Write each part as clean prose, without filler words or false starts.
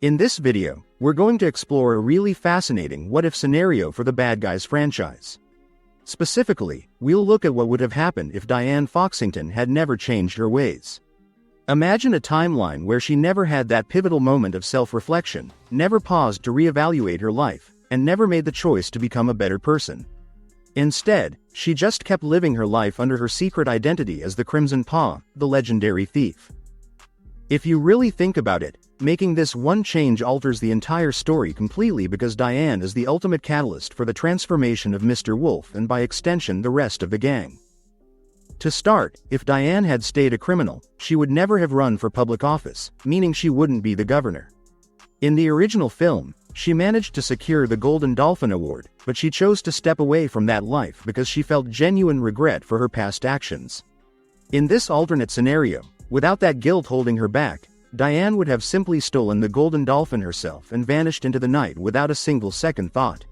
In this video, we're going to explore a really fascinating what-if scenario for the Bad Guys franchise. Specifically, we'll look at what would have happened if Diane Foxington had never changed her ways. Imagine a timeline where she never had that pivotal moment of self-reflection, never paused to reevaluate her life, and never made the choice to become a better person. Instead, she just kept living her life under her secret identity as the Crimson Paw, the legendary thief. If you really think about it, making this one change alters the entire story completely because Diane is the ultimate catalyst for the transformation of Mr. Wolf and by extension the rest of the gang. To start, if Diane had stayed a criminal, she would never have run for public office, meaning she wouldn't be the governor. In the original film, she managed to secure the Golden Dolphin Award, but she chose to step away from that life because she felt genuine regret for her past actions. In this alternate scenario, without that guilt holding her back, Diane would have simply stolen the Golden Dolphin herself and vanished into the night without a single second thought.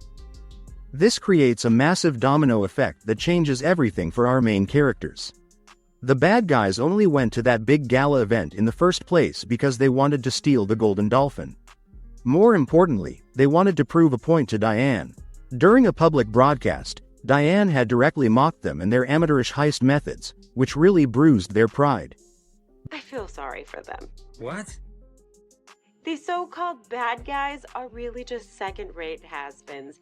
This creates a massive domino effect that changes everything for our main characters. The bad guys only went to that big gala event in the first place because they wanted to steal the Golden Dolphin. More importantly, they wanted to prove a point to Diane. During a public broadcast, Diane had directly mocked them and their amateurish heist methods, which really bruised their pride. I feel sorry for them. What? These so-called bad guys are really just second-rate has-beens.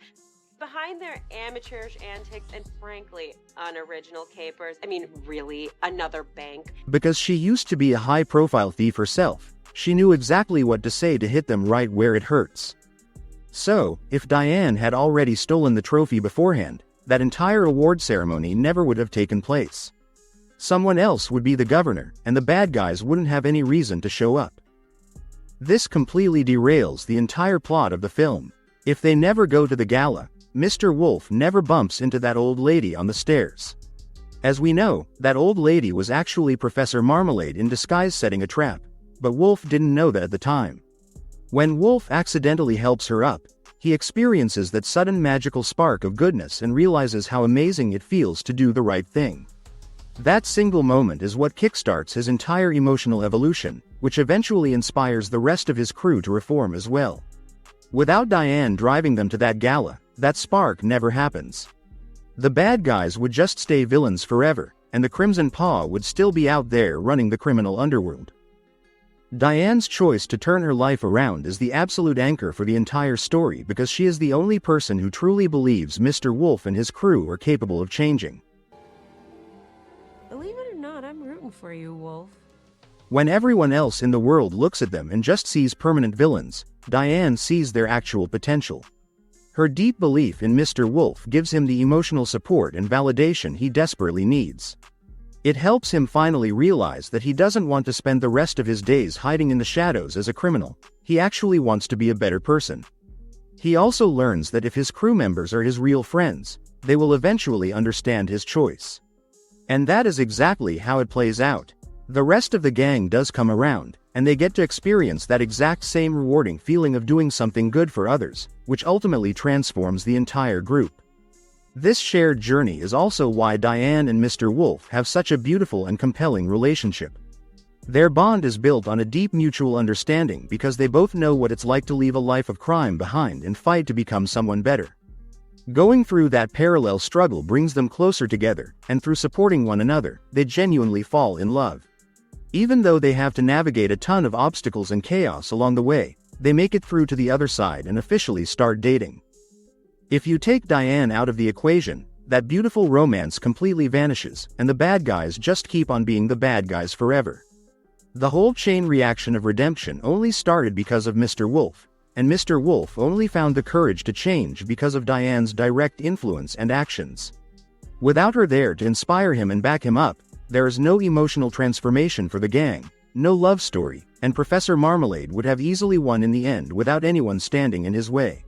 Behind their amateurish antics and frankly unoriginal capers, really, another bank. Because she used to be a high-profile thief herself, she knew exactly what to say to hit them right where it hurts. So, if Diane had already stolen the trophy beforehand, that entire award ceremony never would have taken place. Someone else would be the governor, and the bad guys wouldn't have any reason to show up. This completely derails the entire plot of the film. If they never go to the gala, Mr. Wolf never bumps into that old lady on the stairs. As we know, that old lady was actually Professor Marmalade in disguise setting a trap, but Wolf didn't know that at the time. When Wolf accidentally helps her up, he experiences that sudden magical spark of goodness and realizes how amazing it feels to do the right thing. That single moment is what kickstarts his entire emotional evolution, which eventually inspires the rest of his crew to reform as well. Without Diane driving them to that gala, that spark never happens. The bad guys would just stay villains forever, and the Crimson Paw would still be out there running the criminal underworld. Diane's choice to turn her life around is the absolute anchor for the entire story because she is the only person who truly believes Mr. Wolf and his crew are capable of changing. Believe it or not, I'm rooting for you, Wolf. When everyone else in the world looks at them and just sees permanent villains, Diane sees their actual potential. Her deep belief in Mr. Wolf gives him the emotional support and validation he desperately needs. It helps him finally realize that he doesn't want to spend the rest of his days hiding in the shadows as a criminal. He actually wants to be a better person. He also learns that if his crew members are his real friends, they will eventually understand his choice. And that is exactly how it plays out. The rest of the gang does come around, and they get to experience that exact same rewarding feeling of doing something good for others, which ultimately transforms the entire group. This shared journey is also why Diane and Mr. Wolf have such a beautiful and compelling relationship. Their bond is built on a deep mutual understanding because they both know what it's like to leave a life of crime behind and fight to become someone better. Going through that parallel struggle brings them closer together, and through supporting one another, they genuinely fall in love. Even though they have to navigate a ton of obstacles and chaos along the way, they make it through to the other side and officially start dating. If you take Diane out of the equation, that beautiful romance completely vanishes, and the bad guys just keep on being the bad guys forever. The whole chain reaction of redemption only started because of Mr. Wolf, and Mr. Wolf only found the courage to change because of Diane's direct influence and actions. Without her there to inspire him and back him up, there is no emotional transformation for the gang, no love story, and Professor Marmalade would have easily won in the end without anyone standing in his way.